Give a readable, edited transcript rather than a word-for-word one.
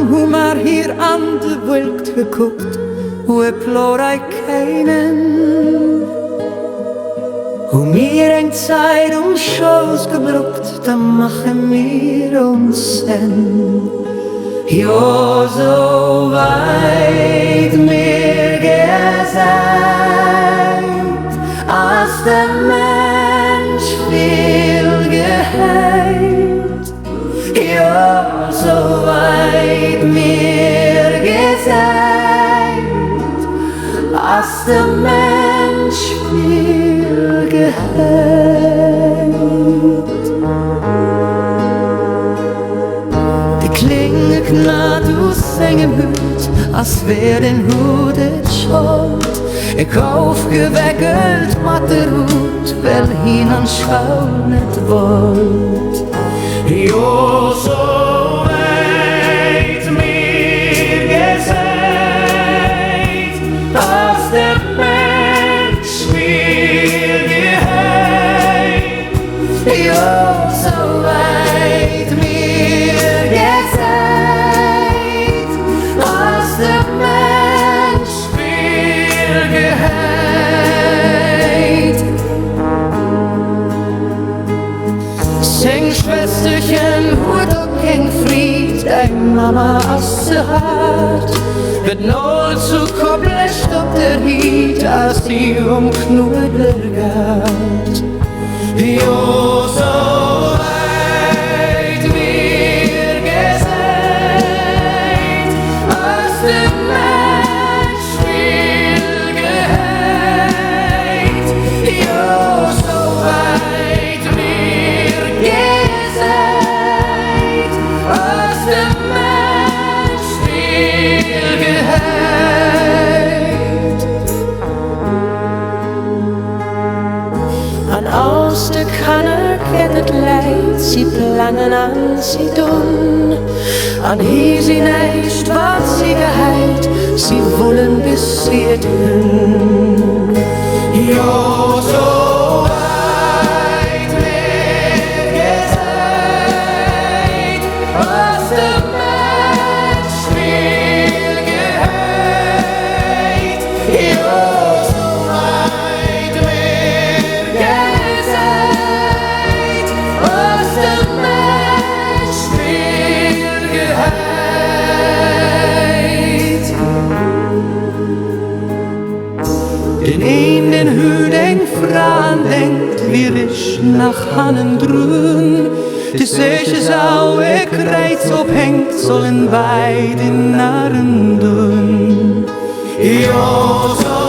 hoe maar hier aan de wolk geguckt, hoe plorei keinen. Hoe mir eng Zeit Schoß gebruckt, da machen wir uns denn. Jo, so weit mir gesagt, als der Mensch viel geheilt. Jo, so weit mir gesagt, als der Mensch viel geheilt. Die Klinge knarrt aus seinem Hut, als wär den Hut schuld. Ich aufgeweckelt mit der Hut, weil ihn anschauen nicht wollt. Jo, so weit mir gesagt, dass der Mensch viel geheilt. Jo, so weit mir gesagt, dass der Mensch viel geheilt. Sing Schwesterchen, hut up kein Fried, dein Mama aus der Hart, wird nur zu koppelst ob der Hiet, als die Knudler geht. Jo, so weit mir gesagt, als der Mensch viel geheilt. Jo, so weit mir gesagt, als der Mensch viel geheilt. An aus der Kanne kennet Leid, sie planen an sie tun. An hier sie nicht, was sie geheilt, sie wollen bis sie tun. Jo, so weit mir gesagt, was der Mensch viel geheilt. Jo, so weit mir gesagt, was der Mensch viel geheilt. Den een den Hüt eng Frauen denkt, wir ich nach Hannen drün. Die Seche Sau, Kreuz obhängt, sollen beide Narren dünn. Jo, so